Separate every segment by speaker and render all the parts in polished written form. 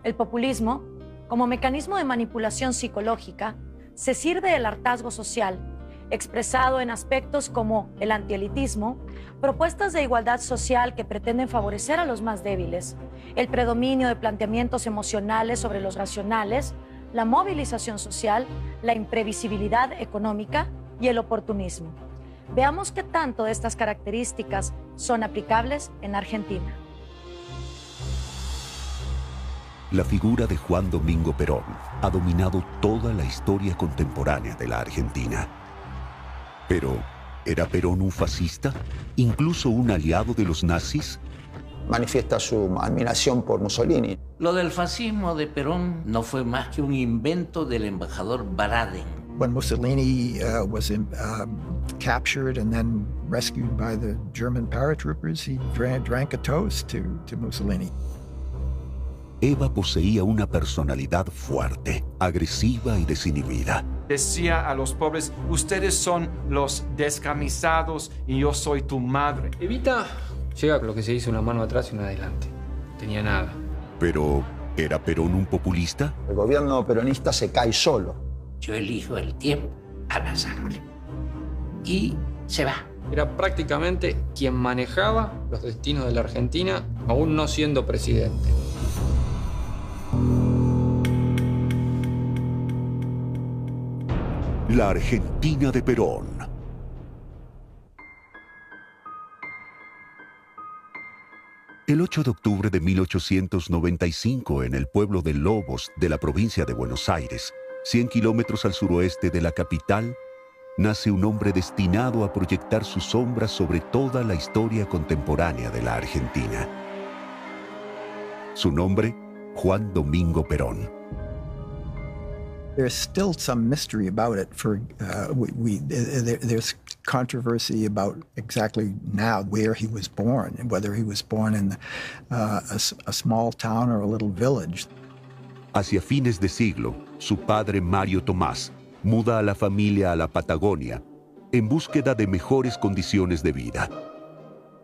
Speaker 1: El populismo, como mecanismo de manipulación psicológica, se sirve del hartazgo social, expresado en aspectos como el antielitismo, propuestas de igualdad social que pretenden favorecer a los más débiles, el predominio de planteamientos emocionales sobre los racionales, la movilización social, la imprevisibilidad económica y el oportunismo. Veamos qué tanto de estas características son aplicables en Argentina.
Speaker 2: La figura de Juan Domingo Perón ha dominado toda la historia contemporánea de la Argentina. Pero, ¿era Perón un fascista? ¿Incluso un aliado de los nazis?
Speaker 3: Manifiesta su admiración por Mussolini.
Speaker 4: Lo del fascismo de Perón no fue más que un invento del embajador Baradin.
Speaker 5: When Mussolini was captured and then rescued by the German paratroopers, he drank a toast to Mussolini.
Speaker 2: Eva poseía una personalidad fuerte, agresiva y desinhibida.
Speaker 6: Decía a los pobres, ustedes son los descamisados y yo soy tu madre.
Speaker 7: Evita llega con lo que se dice una mano atrás y una adelante. No tenía nada.
Speaker 2: Pero, ¿era Perón un populista?
Speaker 3: El gobierno peronista se cae solo.
Speaker 4: Yo elijo el tiempo al azar. Y se va.
Speaker 7: Era prácticamente quien manejaba los destinos de la Argentina, aún no siendo presidente.
Speaker 2: La Argentina de Perón. El 8 de octubre de 1895, en el pueblo de Lobos, de la provincia de Buenos Aires, 100 kilómetros al suroeste de la capital, nace un hombre destinado a proyectar su sombra sobre toda la historia contemporánea de la Argentina. Su nombre, Juan Domingo Perón.
Speaker 5: There's still some mystery about it. There's controversy about exactly now where he was born, and whether he was born in a small town or a little village.
Speaker 2: Hacia fines de siglo, su padre Mario Tomás muda a la familia a la Patagonia en búsqueda de mejores condiciones de vida.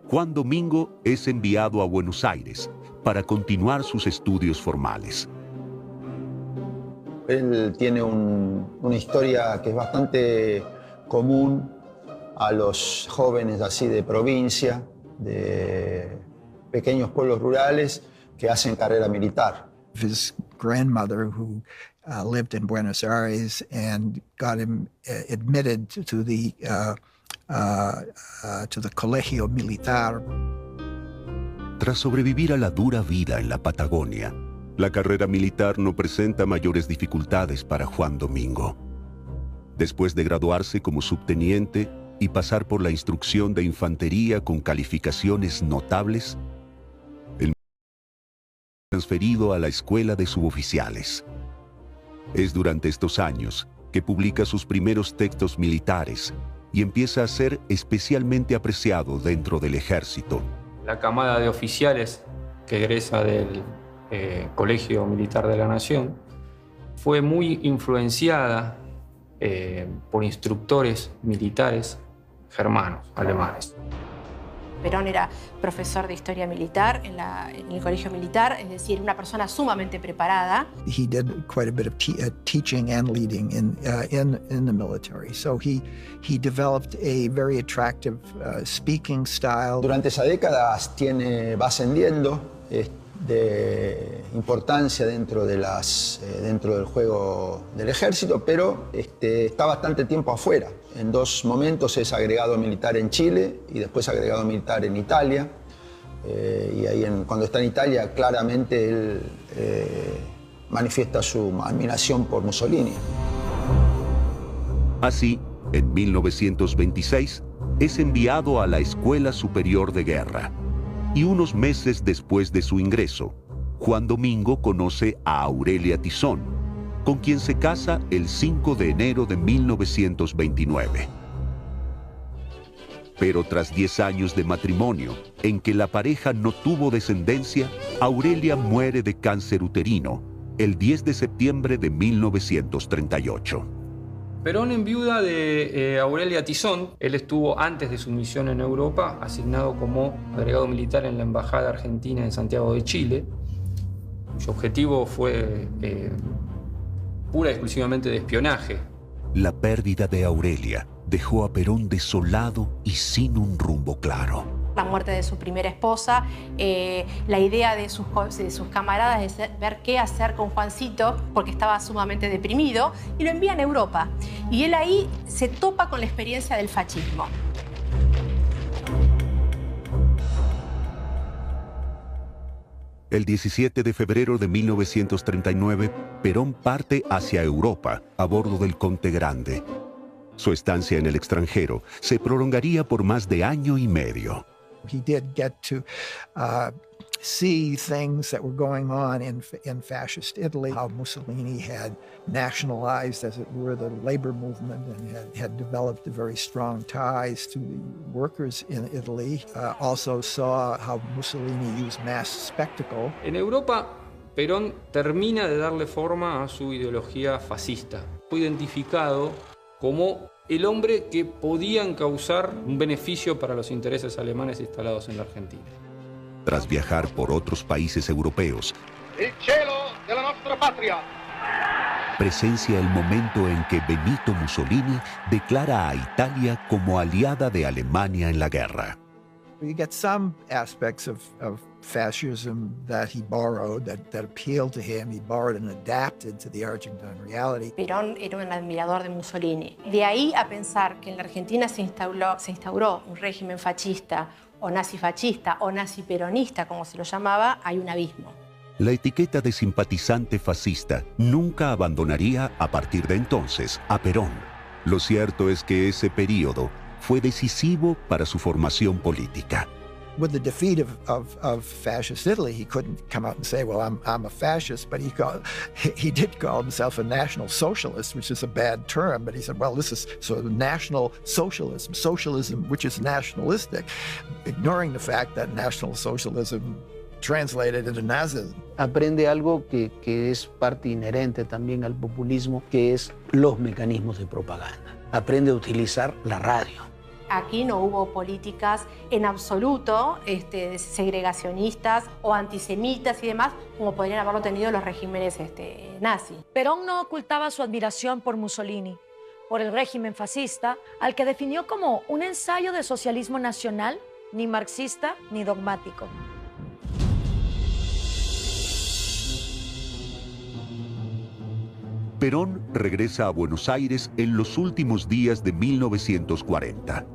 Speaker 2: Juan Domingo es enviado a Buenos Aires para continuar sus estudios formales.
Speaker 3: Él tiene una historia que es bastante común a los jóvenes así de provincia, de pequeños pueblos rurales que hacen carrera militar.
Speaker 5: His grandmother, who lived in Buenos Aires and got him admitted to the Colegio Militar.
Speaker 2: Tras sobrevivir a la dura vida en la Patagonia, la carrera militar no presenta mayores dificultades para Juan Domingo. Después de graduarse como subteniente y pasar por la instrucción de infantería con calificaciones notables, el transferido a la escuela de suboficiales. Es durante estos años que publica sus primeros textos militares y empieza a ser especialmente apreciado dentro del ejército.
Speaker 7: La camada de oficiales que egresa del Colegio Militar de la Nación fue muy influenciada por instructores militares germanos, alemanes.
Speaker 8: Perón era profesor de historia militar en el colegio militar, es decir, una persona sumamente preparada.
Speaker 5: He did quite a bit of teaching and leading in the military, so he developed a very attractive speaking style.
Speaker 3: Durante esa década va ascendiendo de importancia dentro del juego del ejército, pero está bastante tiempo afuera. En dos momentos es agregado militar en Chile y después agregado militar en Italia. Y ahí cuando está en Italia claramente él manifiesta su admiración por Mussolini.
Speaker 2: Así, en 1926, es enviado a la Escuela Superior de Guerra. Y unos meses después de su ingreso, Juan Domingo conoce a Aurelia Tizón, con quien se casa el 5 de enero de 1929. Pero tras 10 años de matrimonio, en que la pareja no tuvo descendencia, Aurelia muere de cáncer uterino el 10 de septiembre de 1938.
Speaker 7: Perón enviuda de Aurelia Tizón. Él estuvo, antes de su misión en Europa, asignado como agregado militar en la Embajada Argentina en Santiago de Chile. Su objetivo fue pura y exclusivamente de espionaje.
Speaker 2: La pérdida de Aurelia dejó a Perón desolado y sin un rumbo claro.
Speaker 8: La muerte de su primera esposa, la idea de sus camaradas es ver qué hacer con Juancito, porque estaba sumamente deprimido, y lo envían a Europa. Y él ahí se topa con la experiencia del fascismo.
Speaker 2: El 17 de febrero de 1939, Perón parte hacia Europa a bordo del Conte Grande. Su estancia en el extranjero se prolongaría por más de año y medio.
Speaker 5: He did get to see things that were going on in fascist Italy, how Mussolini had nationalized, as it were, the labor movement and had developed very strong ties to the workers in Italy. Also saw how Mussolini used mass spectacle.
Speaker 7: En Europa, Perón termina de darle forma a su ideología fascista. Fue identificado como el hombre que podía causar un beneficio para los intereses alemanes instalados en la Argentina.
Speaker 2: Tras viajar por otros países europeos,
Speaker 9: el cielo de la nuestra patria
Speaker 2: presencia el momento en que Benito Mussolini declara a Italia como aliada de Alemania en la guerra.
Speaker 5: You get some aspects of fascism that he borrowed, that appealed to him. He borrowed and adapted to the Argentine reality.
Speaker 8: Perón era un admirador de Mussolini. De ahí a pensar que en la Argentina se instauró un régimen fascista o nazifascista o naziperonista, como se lo llamaba, hay un abismo.
Speaker 2: La etiqueta de simpatizante fascista nunca abandonaría a partir de entonces a Perón. Lo cierto es que ese periodo fue decisivo para su formación política.
Speaker 5: With the defeat of fascist Italy, he couldn't come out and say, well, I'm a fascist, but he did call himself a national socialist, which is a bad term, but he said, well, this is sort of national socialism which is nationalistic, ignoring the fact that national socialism translated into Nazism.
Speaker 10: Aprende algo que es parte inherente también al populismo, que es los mecanismos de propaganda. Aprende a utilizar la radio.
Speaker 8: Aquí no hubo políticas en absoluto segregacionistas o antisemitas y demás, como podrían haberlo tenido los regímenes nazis.
Speaker 1: Perón no ocultaba su admiración por Mussolini, por el régimen fascista, al que definió como un ensayo de socialismo nacional, ni marxista ni dogmático.
Speaker 2: Perón regresa a Buenos Aires en los últimos días de 1940.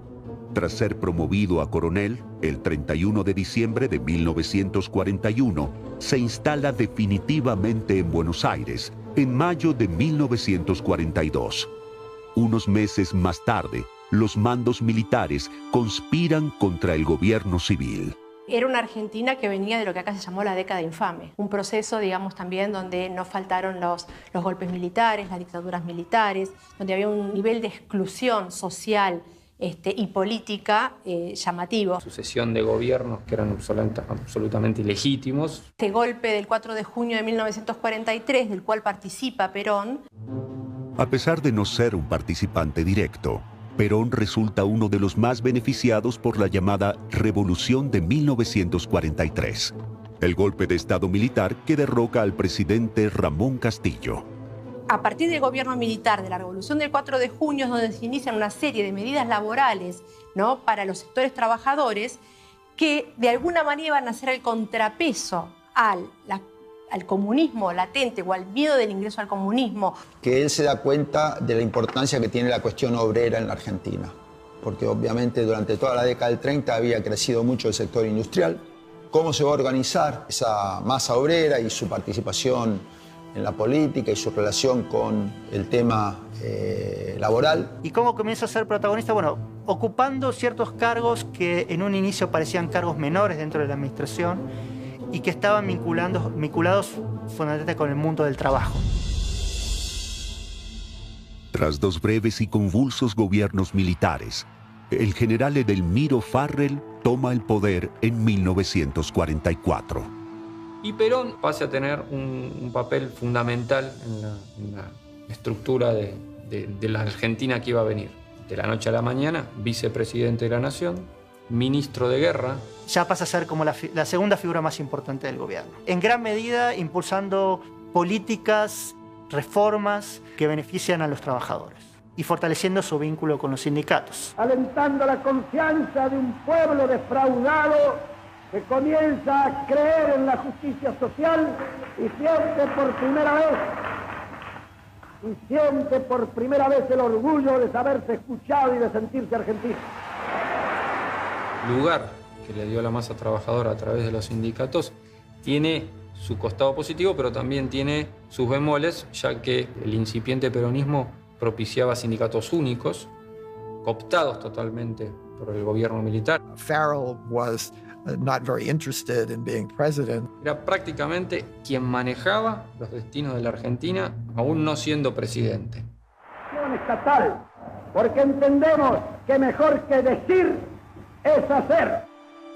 Speaker 2: Tras ser promovido a coronel, el 31 de diciembre de 1941, se instala definitivamente en Buenos Aires, en mayo de 1942. Unos meses más tarde, los mandos militares conspiran contra el gobierno civil.
Speaker 8: Era una Argentina que venía de lo que acá se llamó la década infame. Un proceso, digamos, también donde no faltaron los golpes militares, las dictaduras militares, donde había un nivel de exclusión social y política llamativo.
Speaker 7: Sucesión de gobiernos que eran absolutamente ilegítimos.
Speaker 8: Este golpe del 4 de junio de 1943, del cual participa Perón.
Speaker 2: A pesar de no ser un participante directo, Perón resulta uno de los más beneficiados por la llamada Revolución de 1943, el golpe de Estado militar que derroca al presidente Ramón Castillo.
Speaker 8: A partir del gobierno militar de la Revolución del 4 de junio es donde se inician una serie de medidas laborales, ¿no?, para los sectores trabajadores que de alguna manera iban a ser el contrapeso al comunismo latente o al miedo del ingreso al comunismo.
Speaker 3: Que él se da cuenta de la importancia que tiene la cuestión obrera en la Argentina, porque obviamente durante toda la década del 30 había crecido mucho el sector industrial. ¿Cómo se va a organizar esa masa obrera y su participación en la política y su relación con el tema laboral?
Speaker 11: ¿Y cómo comienza a ser protagonista? Bueno, ocupando ciertos cargos que en un inicio parecían cargos menores dentro de la administración y que estaban vinculados fundamentalmente con el mundo del trabajo.
Speaker 2: Tras dos breves y convulsos gobiernos militares, el general Edelmiro Farrell toma el poder en 1944.
Speaker 7: Y Perón pasa a tener un papel fundamental en la estructura de la Argentina que iba a venir. De la noche a la mañana, vicepresidente de la Nación, ministro de guerra.
Speaker 11: Ya pasa a ser como la segunda figura más importante del gobierno. En gran medida impulsando políticas, reformas que benefician a los trabajadores y fortaleciendo su vínculo con los sindicatos.
Speaker 12: Alentando la confianza de un pueblo defraudado que comienza a creer en la justicia social y siente por primera vez el orgullo de saberse escuchado y de sentirse argentino.
Speaker 7: Lugar que le dio la masa trabajadora a través de los sindicatos tiene su costado positivo, pero también tiene sus bemoles, ya que el incipiente peronismo propiciaba sindicatos únicos, cooptados totalmente por el gobierno militar.
Speaker 5: Farrell was not very interested in being president.
Speaker 7: Era prácticamente quien manejaba los destinos de la Argentina, aún no siendo presidente.
Speaker 12: Estatal, porque entendemos que mejor que decir es hacer.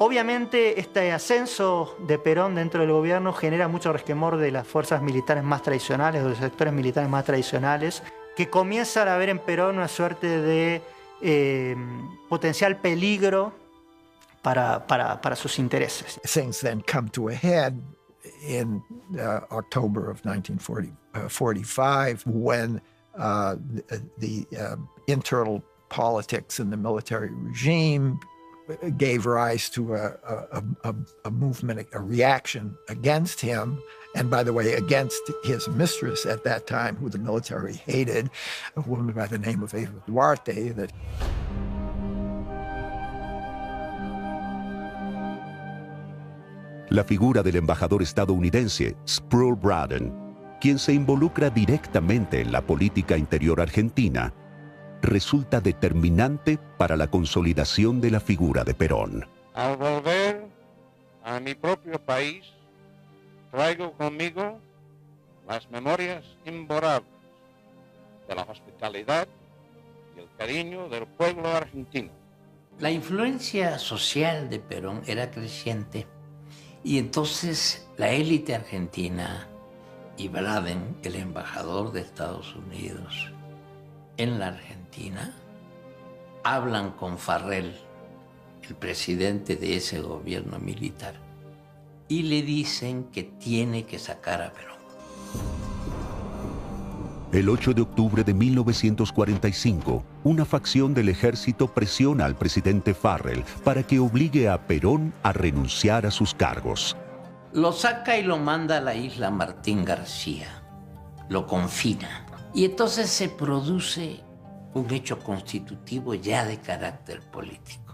Speaker 11: Obviamente este ascenso de Perón dentro del gobierno genera mucho resquemor de las fuerzas militares más tradicionales, de los sectores militares más tradicionales, que comienzan a ver en Perón una suerte de potencial peligro para sus intereses.
Speaker 5: Things then come to a head in October of 1945 when the internal politics in the military regime gave rise to a movement, a reaction against him, and by the way, against his mistress at that time, who the military hated, a woman by the name of Eva Duarte.
Speaker 2: La figura del embajador estadounidense Sproul Braden, quien se involucra directamente en la política interior argentina, resulta determinante para la consolidación de la figura de Perón.
Speaker 13: Al volver a mi propio país, traigo conmigo las memorias imborrables de la hospitalidad y el cariño del pueblo argentino.
Speaker 4: La influencia social de Perón era creciente y entonces la élite argentina y Braden, el embajador de Estados Unidos en la Argentina, hablan con Farrell, el presidente de ese gobierno militar, y le dicen que tiene que sacar a Perón.
Speaker 2: El 8 de octubre de 1945, una facción del ejército presiona al presidente Farrell para que obligue a Perón a renunciar a sus cargos.
Speaker 4: Lo saca y lo manda a la isla Martín García, lo confina. Y entonces se produce un hecho constitutivo ya de carácter político.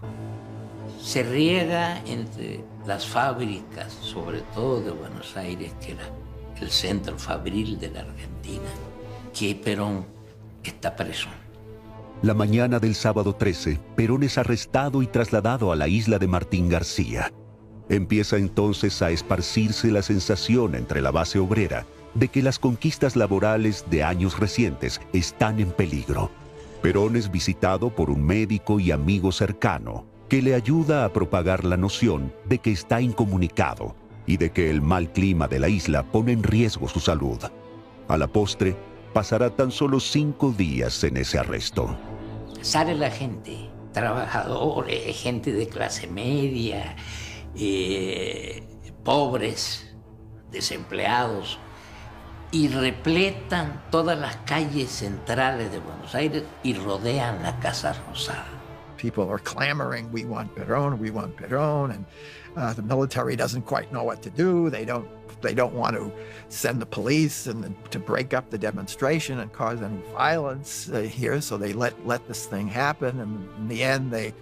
Speaker 4: Se riega entre las fábricas, sobre todo de Buenos Aires, que era el centro fabril de la Argentina, que Perón está preso.
Speaker 2: La mañana del sábado 13, Perón es arrestado y trasladado a la isla de Martín García. Empieza entonces a esparcirse la sensación entre la base obrera de que las conquistas laborales de años recientes están en peligro. Perón es visitado por un médico y amigo cercano que le ayuda a propagar la noción de que está incomunicado y de que el mal clima de la isla pone en riesgo su salud. A la postre, pasará tan solo 5 días en ese arresto.
Speaker 4: Sale la gente, trabajadores, gente de clase media, pobres, desempleados, y repletan todas las calles centrales de Buenos Aires y rodean la Casa Rosada.
Speaker 5: People are clamoring, we want Perón, and the military doesn't quite know what to do. They don't want to send the police to break up the demonstration and cause any violence here, so they let this thing happen, and in the end they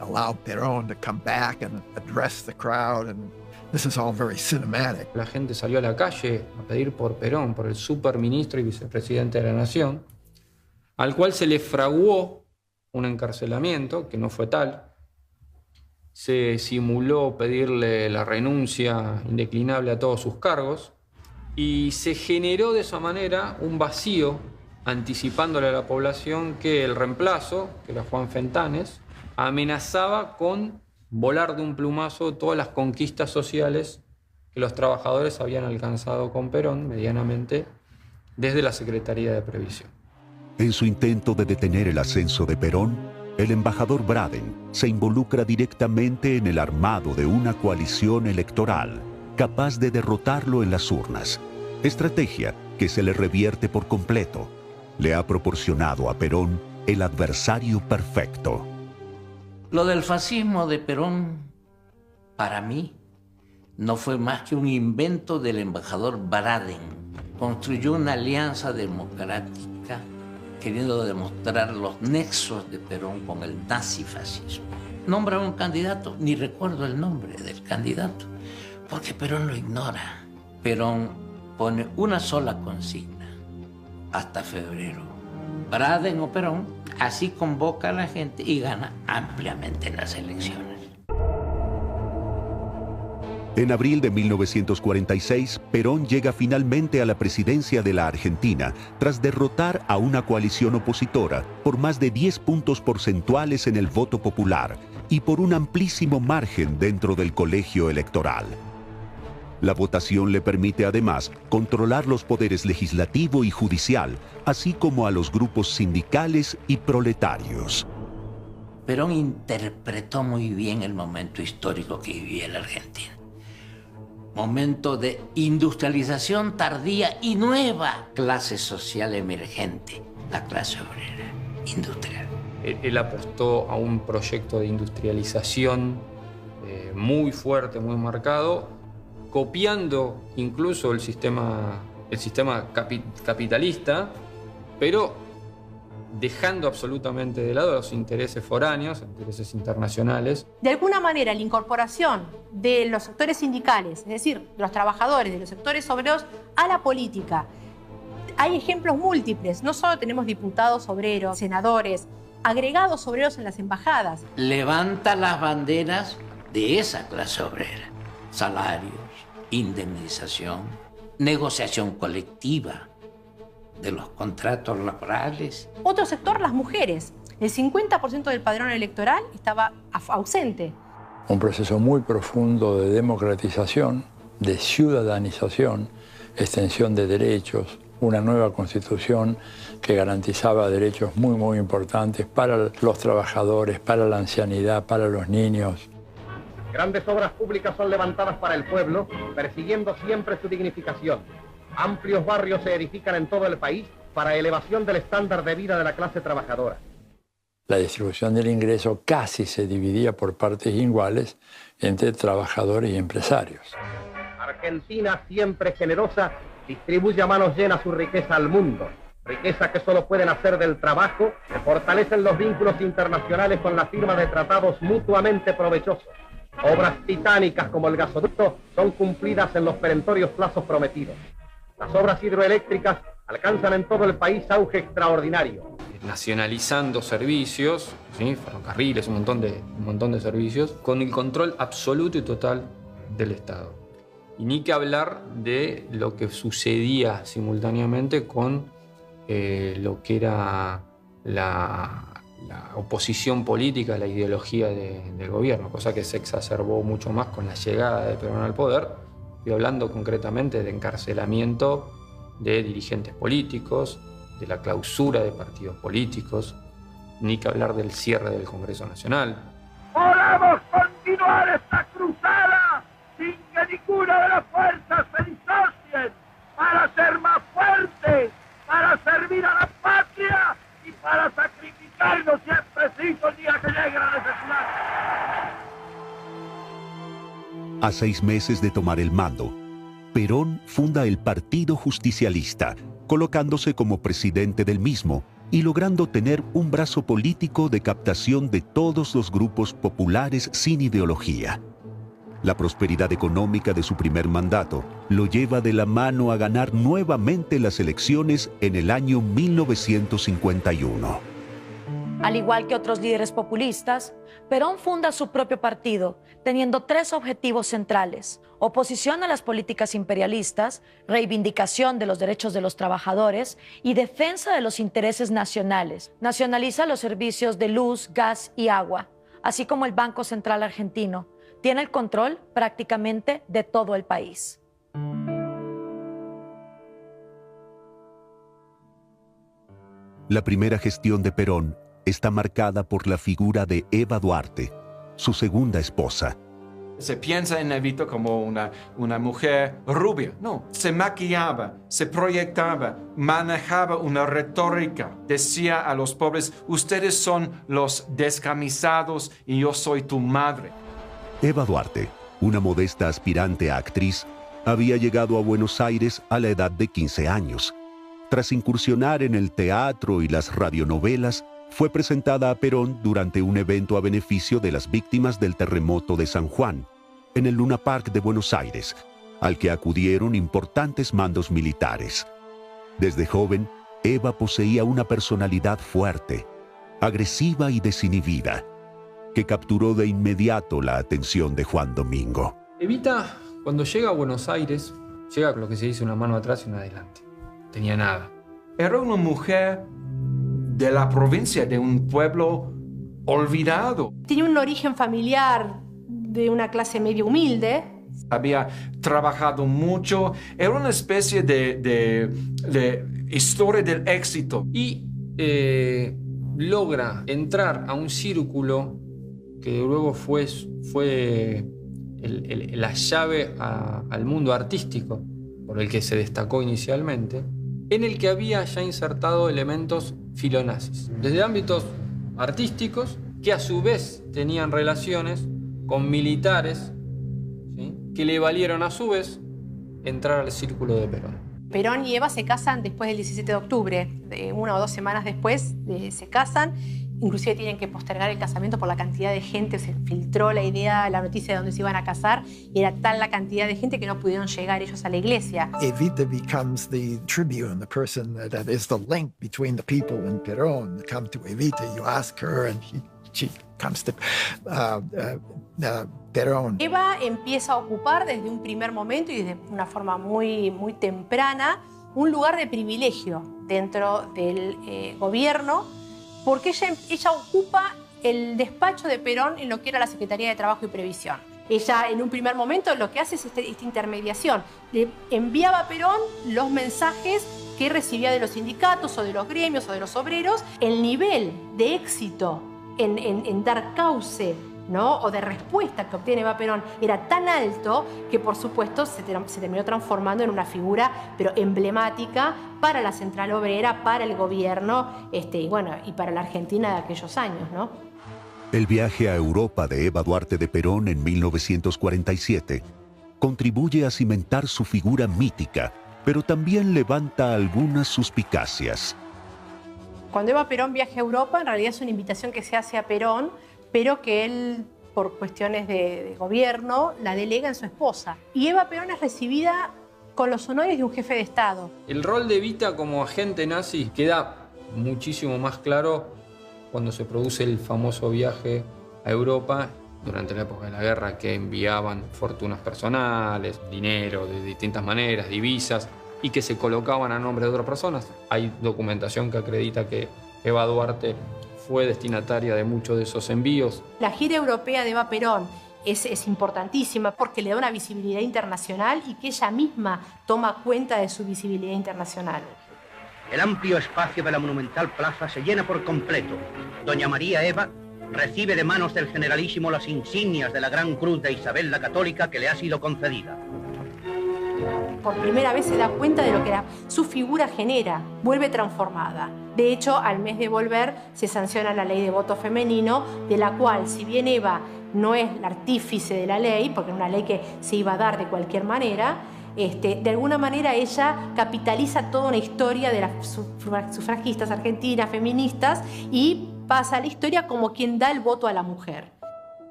Speaker 5: allow Perón to come back and address the crowd, and this is all very cinematic.
Speaker 7: La gente salió a la calle a pedir por Perón, por el superministro y vicepresidente de la Nación, al cual se le fraguó un encarcelamiento, que no fue tal. Se simuló pedirle la renuncia indeclinable a todos sus cargos y se generó de esa manera un vacío, anticipándole a la población que el reemplazo, que era Juan Fentanes, amenazaba con volar de un plumazo todas las conquistas sociales que los trabajadores habían alcanzado con Perón medianamente desde la Secretaría de Previsión.
Speaker 2: En su intento de detener el ascenso de Perón, el embajador Braden se involucra directamente en el armado de una coalición electoral capaz de derrotarlo en las urnas, estrategia que se le revierte por completo. Le ha proporcionado a Perón el adversario perfecto.
Speaker 4: Lo del fascismo de Perón, para mí, no fue más que un invento del embajador Braden. Construyó una alianza democrática queriendo demostrar los nexos de Perón con el nazifascismo. Nombra un candidato, ni recuerdo el nombre del candidato, porque Perón lo ignora. Perón pone una sola consigna, hasta febrero. Braden o Perón, así convoca a la gente y gana ampliamente en las elecciones.
Speaker 2: En abril de 1946, Perón llega finalmente a la presidencia de la Argentina tras derrotar a una coalición opositora por más de 10 puntos porcentuales en el voto popular y por un amplísimo margen dentro del colegio electoral. La votación le permite además controlar los poderes legislativo y judicial, así como a los grupos sindicales y proletarios.
Speaker 4: Perón interpretó muy bien el momento histórico que vivía la Argentina. Momento de industrialización tardía y nueva clase social emergente, la clase obrera industrial.
Speaker 7: Él apostó a un proyecto de industrialización muy fuerte, muy marcado, copiando incluso el sistema capitalista, pero dejando absolutamente de lado los intereses foráneos, intereses internacionales.
Speaker 8: De alguna manera, la incorporación de los sectores sindicales, es decir, de los trabajadores, de los sectores obreros, a la política. Hay ejemplos múltiples. No solo tenemos diputados obreros, senadores, agregados obreros en las embajadas.
Speaker 4: Levanta las banderas de esa clase obrera. Salarios, indemnización, negociación colectiva de los contratos laborales.
Speaker 8: Otro sector, las mujeres. El 50% del padrón electoral estaba ausente.
Speaker 14: Un proceso muy profundo de democratización, de ciudadanización, extensión de derechos, una nueva constitución que garantizaba derechos muy importantes para los trabajadores, para la ancianidad, para los niños.
Speaker 9: Grandes obras públicas son levantadas para el pueblo, persiguiendo siempre su dignificación. Amplios barrios se edifican en todo el país para elevación del estándar de vida de la clase trabajadora.
Speaker 14: La distribución del ingreso casi se dividía por partes iguales entre trabajadores y empresarios.
Speaker 9: Argentina, siempre generosa, distribuye a manos llenas su riqueza al mundo. Riqueza que solo pueden hacer del trabajo, que fortalecen los vínculos internacionales con la firma de tratados mutuamente provechosos. Obras titánicas como el gasoducto son cumplidas en los perentorios plazos prometidos. Las obras hidroeléctricas alcanzan en todo el país auge extraordinario.
Speaker 7: Nacionalizando servicios, ¿sí? Ferrocarriles, un montón de servicios, con el control absoluto y total del Estado. Y ni que hablar de lo que sucedía simultáneamente con lo que era la oposición política, la ideología del gobierno, cosa que se exacerbó mucho más con la llegada de Perón al poder. Estoy hablando concretamente de encarcelamiento de dirigentes políticos, de la clausura de partidos políticicos, ni que hablar del cierre del Congreso Nacional.
Speaker 12: Podemos continuar esta cruzada sin que ninguna de las fuerzas se disocien para ser más fuertes, para servir a la patria y para sacrificarnos si es preciso el día que llegue la necesidad.
Speaker 2: A 6 meses de tomar el mando, Perón funda el Partido Justicialista, colocándose como presidente del mismo y logrando tener un brazo político de captación de todos los grupos populares sin ideología. La prosperidad económica de su primer mandato lo lleva de la mano a ganar nuevamente las elecciones en el año 1951.
Speaker 1: Al igual que otros líderes populistas, Perón funda su propio partido, teniendo 3 objetivos centrales: oposición a las políticas imperialistas, reivindicación de los derechos de los trabajadores y defensa de los intereses nacionales. Nacionaliza los servicios de luz, gas y agua, así como el Banco Central Argentino. Tiene el control prácticamente de todo el país.
Speaker 2: La primera gestión de Perón está marcada por la figura de Eva Duarte, su segunda esposa.
Speaker 6: Se piensa en Evita como una mujer rubia. No, se maquillaba, se proyectaba, manejaba una retórica. Decía a los pobres, ustedes son los descamisados y yo soy tu madre.
Speaker 2: Eva Duarte, una modesta aspirante a actriz, había llegado a Buenos Aires a la edad de 15 años. Tras incursionar en el teatro y las radionovelas, fue presentada a Perón durante un evento a beneficio de las víctimas del terremoto de San Juan, en el Luna Park de Buenos Aires, al que acudieron importantes mandos militares. Desde joven, Eva poseía una personalidad fuerte, agresiva y desinhibida, que capturó de inmediato la atención de Juan Domingo.
Speaker 7: Evita, cuando llega a Buenos Aires, llega con lo que se dice una mano atrás y una adelante. Tenía nada.
Speaker 6: Era una mujer de la provincia, de un pueblo olvidado.
Speaker 8: Tenía un origen familiar de una clase medio humilde.
Speaker 6: Había trabajado mucho. Era una especie de historia del éxito.
Speaker 7: Y logra entrar a un círculo que luego fue la llave al mundo artístico, por el que se destacó inicialmente, en el que había ya insertado elementos filonazis, desde ámbitos artísticos que a su vez tenían relaciones con militares, ¿sí?, que le valieron a su vez entrar al círculo de Perón.
Speaker 8: Perón y Eva se casan después del 17 de octubre, una o dos semanas después se casan. Inclusive tienen que postergar el casamiento por la cantidad de gente. Se filtró la noticia de dónde se iban a casar, y era tal la cantidad de gente que no pudieron llegar ellos a la iglesia.
Speaker 5: Evita becomes the tribune, the person that is the link between the people and Perón. Come to Evita, you ask her, and she comes to Perón.
Speaker 8: Eva empieza a ocupar desde un primer momento y de una forma muy, muy temprana un lugar de privilegio dentro del gobierno, porque ella ocupa el despacho de Perón en lo que era la Secretaría de Trabajo y Previsión. Ella, en un primer momento, lo que hace es esta intermediación. Le enviaba a Perón los mensajes que recibía de los sindicatos o de los gremios o de los obreros. El nivel de éxito en dar cauce, ¿no?, o de respuesta que obtiene Eva Perón era tan alto que, por supuesto, se terminó transformando en una figura pero emblemática para la Central Obrera, para el gobierno y para la Argentina de aquellos años, ¿no?
Speaker 2: El viaje a Europa de Eva Duarte de Perón en 1947 contribuye a cimentar su figura mítica, pero también levanta algunas suspicacias.
Speaker 8: Cuando Eva Perón viaja a Europa, en realidad es una invitación que se hace a Perón, pero que él, por cuestiones de gobierno, la delega en su esposa. Y Eva Perón es recibida con los honores de un jefe de Estado.
Speaker 7: El rol de Evita como agente nazi queda muchísimo más claro cuando se produce el famoso viaje a Europa durante la época de la guerra, que enviaban fortunas personales, dinero de distintas maneras, divisas, y que se colocaban a nombre de otras personas. Hay documentación que acredita que Eva Duarte fue destinataria de muchos de esos envíos.
Speaker 8: La gira europea de Eva Perón es importantísima porque le da una visibilidad internacional y que ella misma toma cuenta de su visibilidad internacional.
Speaker 9: El amplio espacio de la monumental plaza se llena por completo. Doña María Eva recibe de manos del generalísimo las insignias de la Gran Cruz de Isabel la Católica que le ha sido concedida.
Speaker 8: Por primera vez se da cuenta de lo que su figura genera, vuelve transformada. De hecho, al mes de volver se sanciona la ley de voto femenino, de la cual, si bien Eva no es la artífice de la ley, porque era una ley que se iba a dar de cualquier manera, de alguna manera ella capitaliza toda una historia de las sufragistas argentinas, feministas, y pasa a la historia como quien da el voto a la mujer.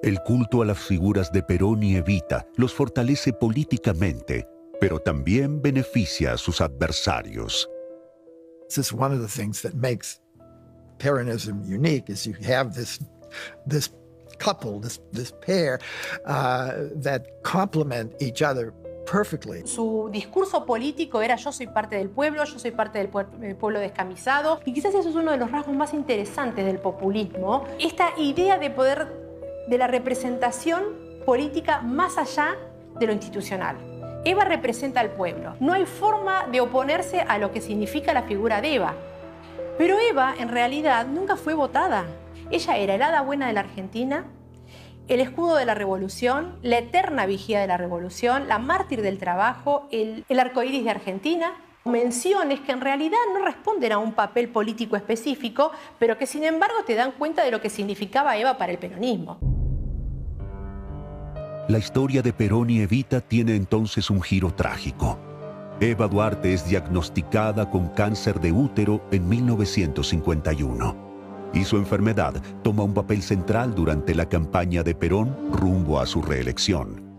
Speaker 2: El culto a las figuras de Perón y Evita los fortalece políticamente, pero también beneficia a sus adversarios.
Speaker 5: This is one of the things that makes Peronism unique, is you have this couple, this pair that complement each other perfectly.
Speaker 8: Su discurso político era: yo soy parte del pueblo, yo soy parte del pueblo descamisado, y quizás eso es uno de los rasgos más interesantes del populismo, esta idea de la representación política más allá de lo institucional. Eva representa al pueblo. No hay forma de oponerse a lo que significa la figura de Eva. Pero Eva, en realidad, nunca fue votada. Ella era el hada buena de la Argentina, el escudo de la revolución, la eterna vigía de la revolución, la mártir del trabajo, el arcoíris de Argentina. Menciones que en realidad no responden a un papel político específico, pero que sin embargo te dan cuenta de lo que significaba Eva para el peronismo.
Speaker 2: La historia de Perón y Evita tiene entonces un giro trágico. Eva Duarte es diagnosticada con cáncer de útero en 1951 y su enfermedad toma un papel central durante la campaña de Perón rumbo a su reelección.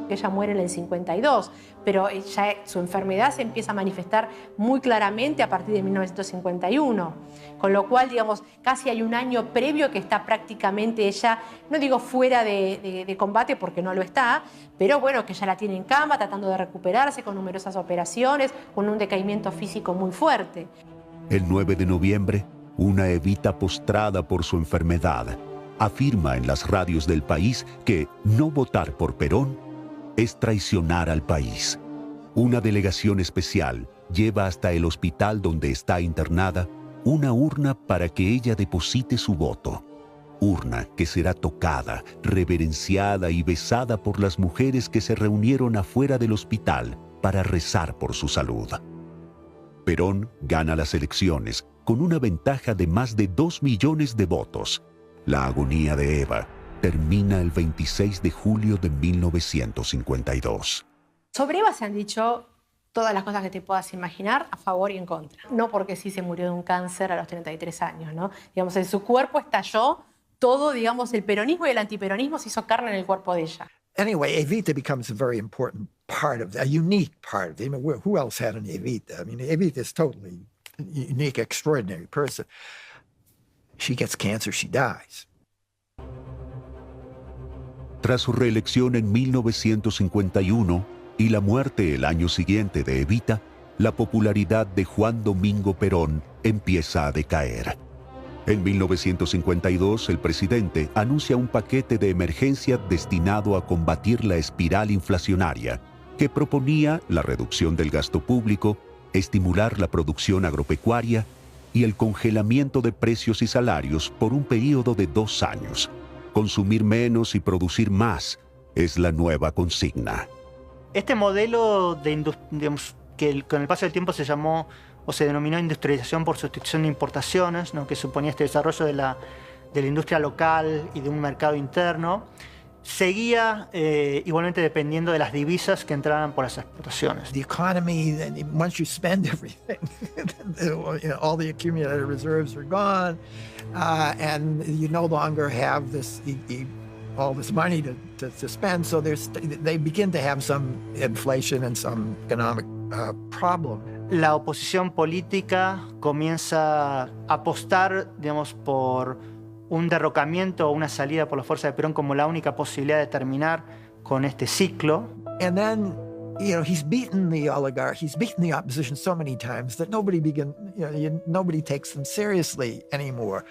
Speaker 8: Ella muere en el 52, pero ya su enfermedad se empieza a manifestar muy claramente a partir de 1951. Con lo cual, digamos, casi hay un año previo que está prácticamente ella, no digo fuera de combate porque no lo está, pero bueno, que ya la tiene en cama, tratando de recuperarse con numerosas operaciones, con un decaimiento físico muy fuerte.
Speaker 2: El 9 de noviembre, una Evita postrada por su enfermedad afirma en las radios del país que no votar por Perón es traicionar al país. Una delegación especial lleva hasta el hospital donde está internada una urna para que ella deposite su voto. Urna que será tocada, reverenciada y besada por las mujeres que se reunieron afuera del hospital para rezar por su salud. Perón gana las elecciones con una ventaja de más de 2 millones de votos. La agonía de Eva termina el 26 de julio de 1952.
Speaker 8: Sobre Eva se han dicho todas las cosas que te puedas imaginar, a favor y en contra. No porque sí se murió de un cáncer a los 33 años, ¿no? Digamos, en su cuerpo estalló todo, digamos, el peronismo y el antiperonismo se hizo carne en el cuerpo de ella.
Speaker 5: Anyway, Evita becomes a very important part of, a unique part of it. I mean, who else had an Evita? I mean, Evita is totally unique, extraordinary person. She gets cancer, she dies.
Speaker 2: Tras su reelección en 1951 y la muerte el año siguiente de Evita, la popularidad de Juan Domingo Perón empieza a decaer. En 1952, el presidente anuncia un paquete de emergencia destinado a combatir la espiral inflacionaria, que proponía la reducción del gasto público, estimular la producción agropecuaria y el congelamiento de precios y salarios por un período de 2 años. Consumir menos y producir más es la nueva consigna.
Speaker 11: Este modelo digamos, que con el paso del tiempo se llamó o se denominó industrialización por sustitución de importaciones, ¿no? Que suponía este desarrollo de la industria local y de un mercado interno, seguía igualmente dependiendo de las divisas que entraban por las exportaciones.
Speaker 5: The economy, once you spend everything, all the accumulated reserves are gone, and you no longer have this all this money to spend. So they begin to have some inflation and some economic problem.
Speaker 11: La oposición política comienza a apostar, digamos, por un derrocamiento o una salida por la fuerza de Perón como la única posibilidad de terminar con este ciclo.
Speaker 5: And then, he's beaten the oligarch, he's beaten the opposition so many times that nobody takes them seriously anymore.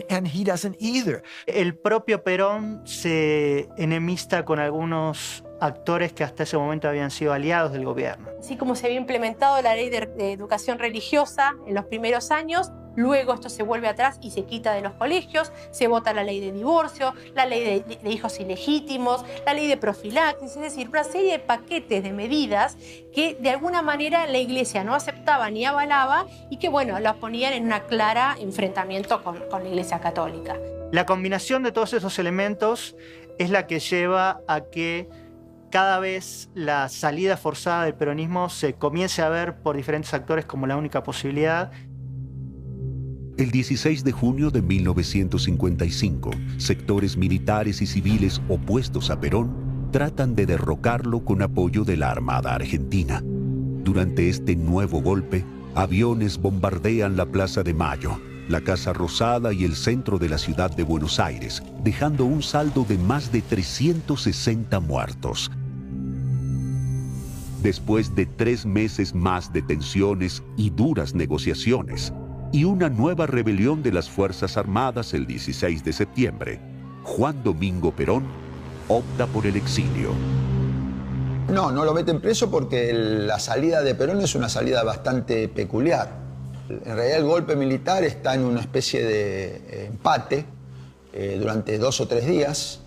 Speaker 5: And he doesn't either.
Speaker 11: El propio Perón se enemista con algunos actores que hasta ese momento habían sido aliados del gobierno.
Speaker 8: Así como se había implementado la ley de educación religiosa en los primeros años, luego esto se vuelve atrás y se quita de los colegios, se vota la ley de divorcio, la ley de hijos ilegítimos, la ley de profilaxis, es decir, una serie de paquetes de medidas que de alguna manera la Iglesia no aceptaba ni avalaba y que, bueno, las ponían en una clara enfrentamiento con la Iglesia católica.
Speaker 11: La combinación de todos esos elementos es la que lleva a que cada vez la salida forzada del peronismo se comience a ver por diferentes actores como la única posibilidad.
Speaker 2: El 16 de junio de 1955, sectores militares y civiles opuestos a Perón tratan de derrocarlo con apoyo de la Armada Argentina. Durante este nuevo golpe, aviones bombardean la Plaza de Mayo, la Casa Rosada y el centro de la ciudad de Buenos Aires, dejando un saldo de más de 360 muertos. Después de 3 meses más de tensiones y duras negociaciones, y una nueva rebelión de las Fuerzas Armadas el 16 de septiembre, Juan Domingo Perón opta por el exilio.
Speaker 3: No lo meten preso porque la salida de Perón es una salida bastante peculiar. En realidad el golpe militar está en una especie de empate durante 2 o 3 días.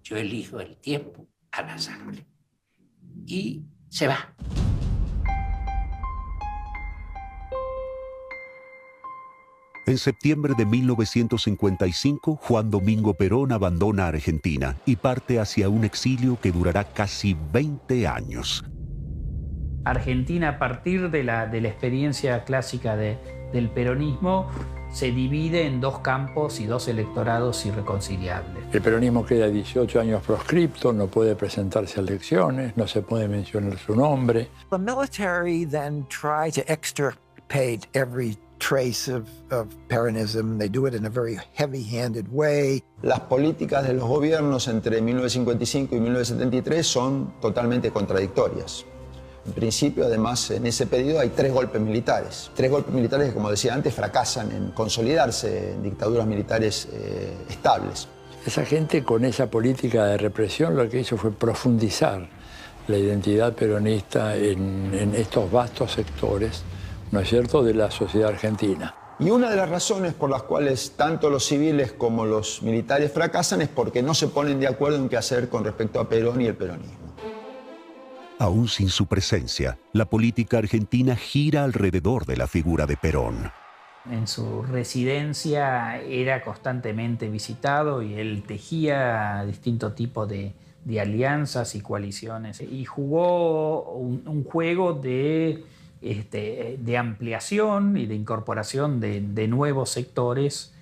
Speaker 4: Yo elijo el tiempo al azar y se va.
Speaker 2: En septiembre de 1955, Juan Domingo Perón abandona Argentina y parte hacia un exilio que durará casi 20 años.
Speaker 15: Argentina, a partir de la experiencia clásica del peronismo, se divide en 2 campos y 2 electorados irreconciliables.
Speaker 14: El peronismo queda 18 años proscripto, no puede presentarse a elecciones, no se puede mencionar su nombre.
Speaker 5: The military then try to extirpate every trace of Peronism. They do it in a very heavy-handed way.
Speaker 3: Las políticas de los gobiernos entre 1955 y 1973 son totalmente contradictorias. En principio, además, en ese periodo hay 3 golpes militares. 3 golpes militares que, como decía antes, fracasan en consolidarse en dictaduras militares estables.
Speaker 14: Esa gente, con esa política de represión, lo que hizo fue profundizar la identidad peronista en estos vastos sectores, ¿no es cierto?, de la sociedad argentina.
Speaker 3: Y una de las razones por las cuales tanto los civiles como los militares fracasan es porque no se ponen de acuerdo en qué hacer con respecto a Perón y el peronismo.
Speaker 2: Aún sin su presencia, la política argentina gira alrededor de la figura de Perón.
Speaker 15: En su residencia era constantemente visitado y él tejía distintos tipos de alianzas y coaliciones. Y jugó un juego de ampliación y de incorporación de nuevos sectores.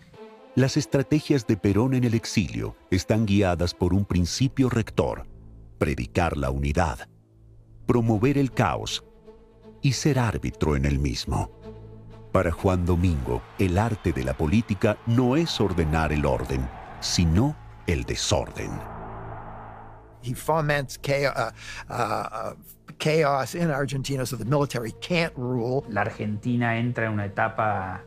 Speaker 2: Las estrategias de Perón en el exilio están guiadas por un principio rector: predicar la unidad, promover el caos y ser árbitro en el mismo. Para Juan Domingo, el arte de la política no es ordenar el orden, sino el desorden.
Speaker 5: He foments chaos in Argentina, so the military can't rule.
Speaker 15: La Argentina entra en una etapa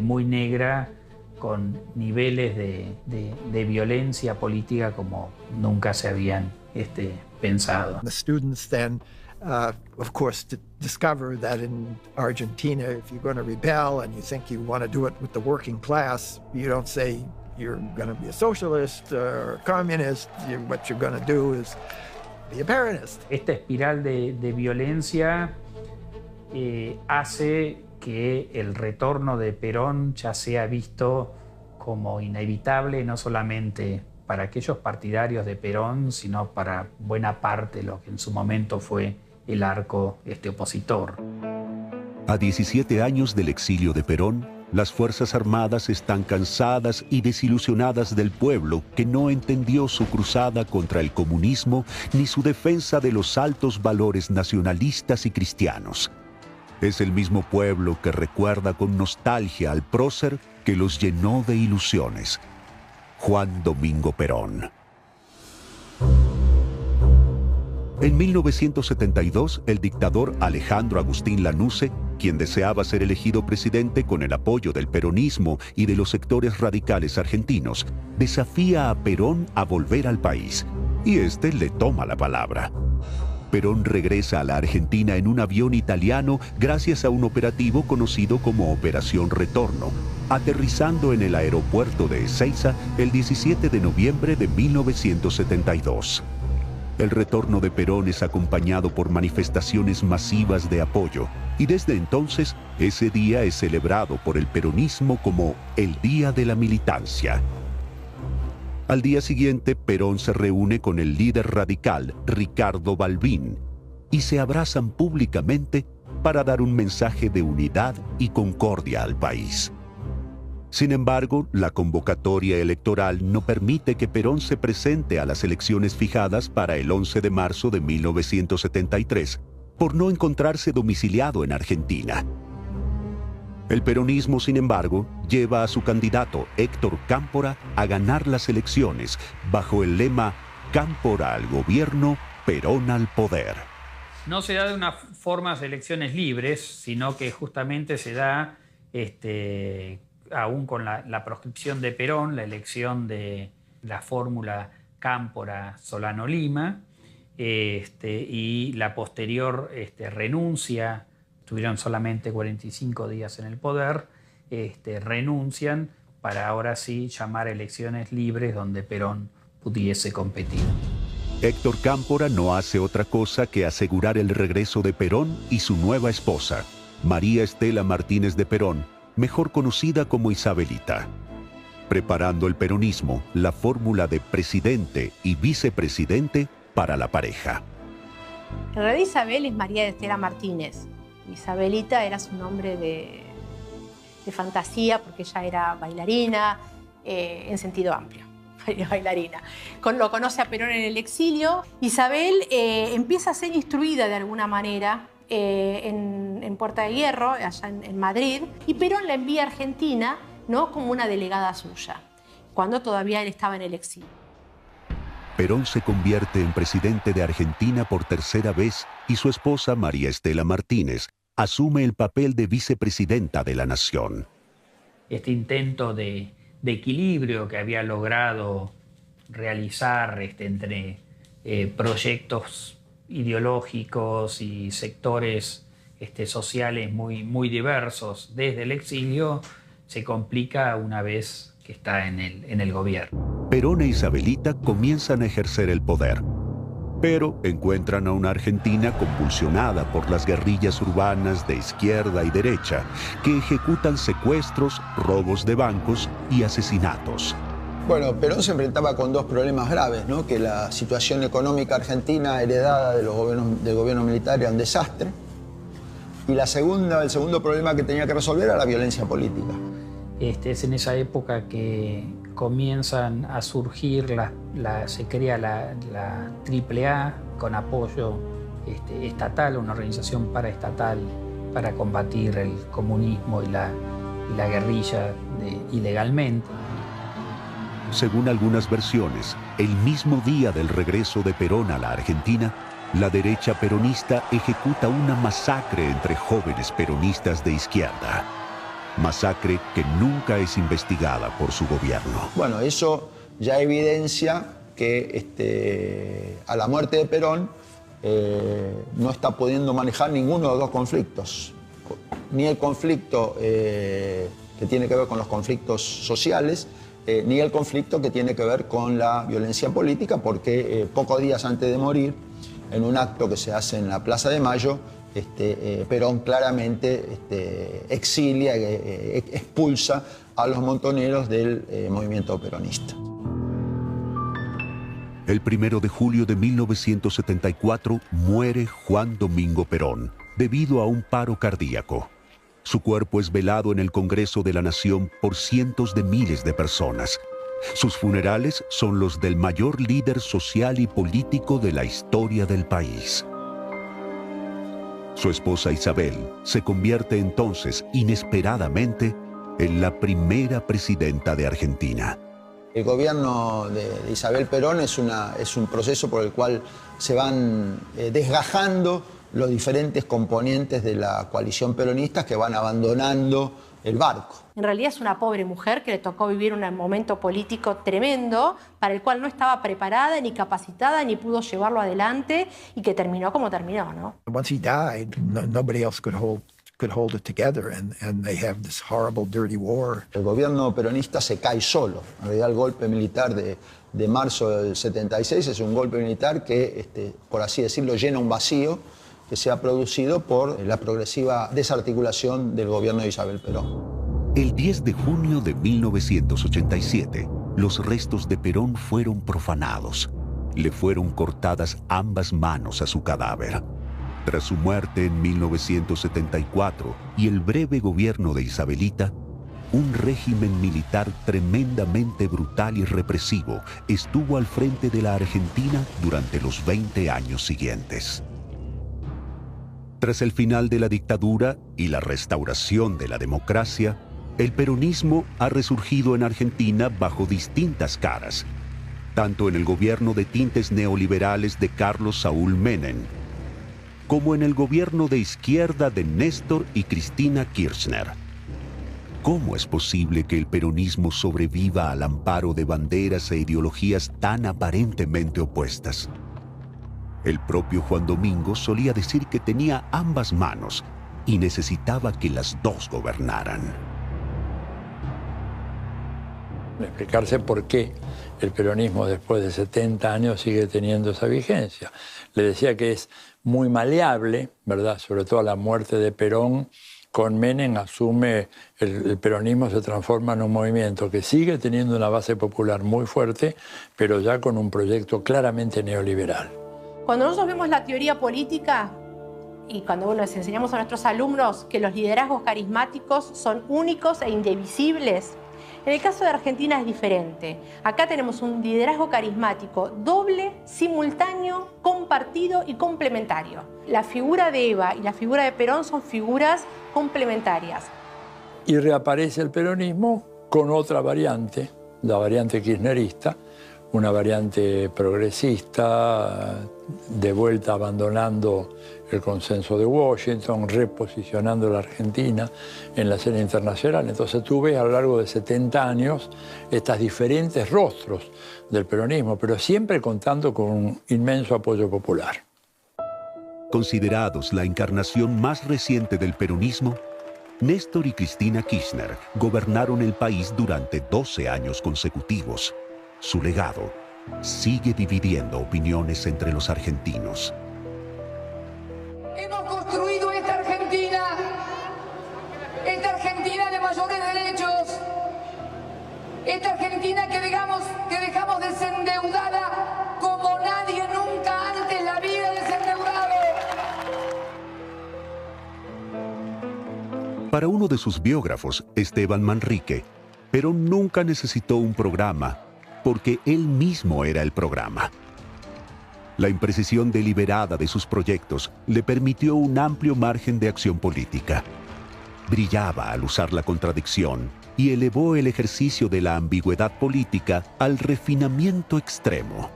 Speaker 15: muy negra, con niveles de violencia política como nunca se habían pensado.
Speaker 5: The students then, of course, discover that in Argentina, if you're going to rebel and you think you want to do it with the working class, you don't say you're going to be a socialist or a communist. What you're going to do is be a Peronist.
Speaker 15: Esta espiral de violencia hace que el retorno de Perón ya sea visto como inevitable, no solamente para aquellos partidarios de Perón, sino para buena parte de lo que en su momento fue el arco opositor.
Speaker 2: A 17 años del exilio de Perón, las Fuerzas Armadas están cansadas y desilusionadas del pueblo que no entendió su cruzada contra el comunismo ni su defensa de los altos valores nacionalistas y cristianos. Es el mismo pueblo que recuerda con nostalgia al prócer que los llenó de ilusiones: Juan Domingo Perón. En 1972, el dictador Alejandro Agustín Lanusse, quien deseaba ser elegido presidente con el apoyo del peronismo y de los sectores radicales argentinos, desafía a Perón a volver al país, y este le toma la palabra. Perón regresa a la Argentina en un avión italiano gracias a un operativo conocido como Operación Retorno, aterrizando en el aeropuerto de Ezeiza el 17 de noviembre de 1972. El retorno de Perón es acompañado por manifestaciones masivas de apoyo, y desde entonces ese día es celebrado por el peronismo como el Día de la Militancia. Al día siguiente, Perón se reúne con el líder radical, Ricardo Balbín, y se abrazan públicamente para dar un mensaje de unidad y concordia al país. Sin embargo, la convocatoria electoral no permite que Perón se presente a las elecciones fijadas para el 11 de marzo de 1973, por no encontrarse domiciliado en Argentina. El peronismo, sin embargo, lleva a su candidato Héctor Cámpora a ganar las elecciones bajo el lema Cámpora al gobierno, Perón al poder.
Speaker 15: No se da de una forma de elecciones libres, sino que justamente se da, aún con la proscripción de Perón, la elección de la fórmula Cámpora-Solano-Lima, y la posterior renuncia estuvieron solamente 45 días en el poder, renuncian para ahora sí llamar a elecciones libres donde Perón pudiese competir.
Speaker 2: Héctor Cámpora no hace otra cosa que asegurar el regreso de Perón y su nueva esposa, María Estela Martínez de Perón, mejor conocida como Isabelita. Preparando el peronismo, la fórmula de presidente y vicepresidente para la pareja.
Speaker 8: En realidad Isabel es María Estela Martínez. Isabelita era su nombre de fantasía porque ella era bailarina en sentido amplio. Bailarina. Lo conoce a Perón en el exilio. Isabel empieza a ser instruida de alguna manera en Puerta de Hierro, allá en Madrid, y Perón la envía a Argentina, ¿no?, como una delegada suya, cuando todavía él estaba en el exilio.
Speaker 2: Perón se convierte en presidente de Argentina por tercera vez y su esposa María Estela Martínez asume el papel de vicepresidenta de la nación.
Speaker 15: Este intento de equilibrio que había logrado realizar entre proyectos ideológicos y sectores sociales muy diversos desde el exilio se complica una vez que está en el gobierno.
Speaker 2: Perón e Isabelita comienzan a ejercer el poder, pero encuentran a una Argentina convulsionada por las guerrillas urbanas de izquierda y derecha que ejecutan secuestros, robos de bancos y asesinatos.
Speaker 3: Bueno, Perón se enfrentaba con dos problemas graves, ¿no? Que la situación económica argentina heredada del gobierno militar era un desastre, y el segundo problema que tenía que resolver era la violencia política.
Speaker 15: Es en esa época que comienzan a surgir, se crea la AAA con apoyo estatal, una organización paraestatal para combatir el comunismo y la guerrilla ilegalmente.
Speaker 2: Según algunas versiones, el mismo día del regreso de Perón a la Argentina, la derecha peronista ejecuta una masacre entre jóvenes peronistas de izquierda. Masacre que nunca es investigada por su gobierno.
Speaker 3: Bueno, eso ya evidencia que a la muerte de Perón no está pudiendo manejar ninguno de los dos conflictos. Ni el conflicto que tiene que ver con los conflictos sociales, ni el conflicto que tiene que ver con la violencia política, porque pocos días antes de morir, en un acto que se hace en la Plaza de Mayo, Perón claramente exilia, expulsa a los montoneros del movimiento peronista.
Speaker 2: El 1 de julio de 1974 muere Juan Domingo Perón debido a un paro cardíaco. Su cuerpo es velado en el Congreso de la Nación por cientos de miles de personas. Sus funerales son los del mayor líder social y político de la historia del país. Su esposa Isabel se convierte entonces inesperadamente en la primera presidenta de Argentina.
Speaker 3: El gobierno de Isabel Perón es un proceso por el cual se van desgajando los diferentes componentes de la coalición peronista que van abandonando el barco.
Speaker 8: En realidad es una pobre mujer que le tocó vivir un momento político tremendo para el cual no estaba preparada, ni capacitada, ni pudo llevarlo adelante y que terminó como terminó, ¿no?
Speaker 5: Once he died, nobody else could hold it together, and they have this horrible, dirty war.
Speaker 3: El gobierno peronista se cae solo. En realidad el golpe militar de marzo del 76 es un golpe militar que, por así decirlo, llena un vacío que se ha producido por la progresiva desarticulación del gobierno de Isabel Perón.
Speaker 2: El 10 de junio de 1987, los restos de Perón fueron profanados. Le fueron cortadas ambas manos a su cadáver. Tras su muerte en 1974 y el breve gobierno de Isabelita, un régimen militar tremendamente brutal y represivo estuvo al frente de la Argentina durante los 20 años siguientes. Tras el final de la dictadura y la restauración de la democracia, el peronismo ha resurgido en Argentina bajo distintas caras, tanto en el gobierno de tintes neoliberales de Carlos Saúl Menem, como en el gobierno de izquierda de Néstor y Cristina Kirchner. ¿Cómo es posible que el peronismo sobreviva al amparo de banderas e ideologías tan aparentemente opuestas? El propio Juan Domingo solía decir que tenía ambas manos y necesitaba que las dos gobernaran.
Speaker 14: Explicarse por qué el peronismo después de 70 años sigue teniendo esa vigencia. Le decía que es muy maleable, ¿verdad? Sobre todo a la muerte de Perón, con Menem asume, el peronismo se transforma en un movimiento que sigue teniendo una base popular muy fuerte, pero ya con un proyecto claramente neoliberal.
Speaker 8: Cuando nosotros vemos la teoría política y cuando les enseñamos a nuestros alumnos que los liderazgos carismáticos son únicos e indivisibles, en el caso de Argentina es diferente. Acá tenemos un liderazgo carismático doble, simultáneo, compartido y complementario. La figura de Eva y la figura de Perón son figuras complementarias.
Speaker 14: Y reaparece el peronismo con otra variante, la variante kirchnerista, una variante progresista, de vuelta abandonando el consenso de Washington, reposicionando a la Argentina en la escena internacional. Entonces tú ves a lo largo de 70 años estos diferentes rostros del peronismo, pero siempre contando con un inmenso apoyo popular.
Speaker 2: Considerados la encarnación más reciente del peronismo, Néstor y Cristina Kirchner gobernaron el país durante 12 años consecutivos. Su legado sigue dividiendo opiniones entre los argentinos.
Speaker 16: Hemos construido esta Argentina de mayores derechos, esta Argentina que dejamos desendeudada como nadie nunca antes la había desendeudado.
Speaker 2: Para uno de sus biógrafos, Esteban Manrique, Perón nunca necesitó un programa porque él mismo era el programa. La imprecisión deliberada de sus proyectos le permitió un amplio margen de acción política. Brillaba al usar la contradicción y elevó el ejercicio de la ambigüedad política al refinamiento extremo.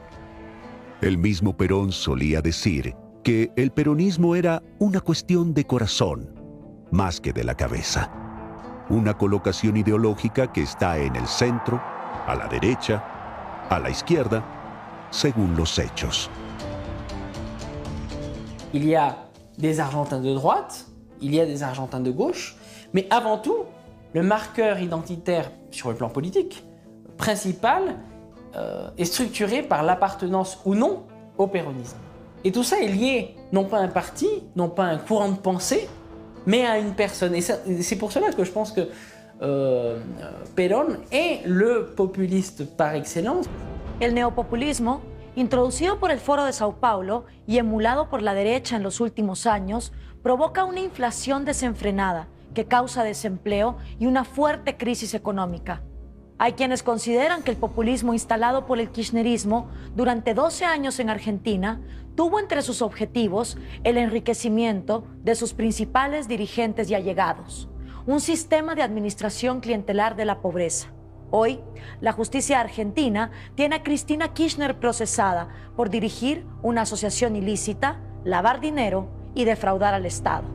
Speaker 2: El mismo Perón solía decir que el peronismo era una cuestión de corazón, más que de la cabeza. Una colocación ideológica que está en el centro, a la derecha, a la izquierda, según los hechos.
Speaker 17: Il y a des Argentins de droite, il y a des Argentins de gauche, mais avant tout, le marqueur identitaire sur le plan politique principal est structuré par l'appartenance ou non au péronisme. Et tout ça est lié non pas à un parti, non pas à un courant de pensée, mais à une personne. Et c'est pour cela que je pense que Perón es el populista par excelencia.
Speaker 1: El neopopulismo, introducido por el Foro de Sao Paulo y emulado por la derecha en los últimos años, provoca una inflación desenfrenada que causa desempleo y una fuerte crisis económica. Hay quienes consideran que el populismo instalado por el kirchnerismo durante 12 años en Argentina tuvo entre sus objetivos el enriquecimiento de sus principales dirigentes y allegados, un sistema de administración clientelar de la pobreza. Hoy, la justicia argentina tiene a Cristina Kirchner procesada por dirigir una asociación ilícita, lavar dinero y defraudar al Estado.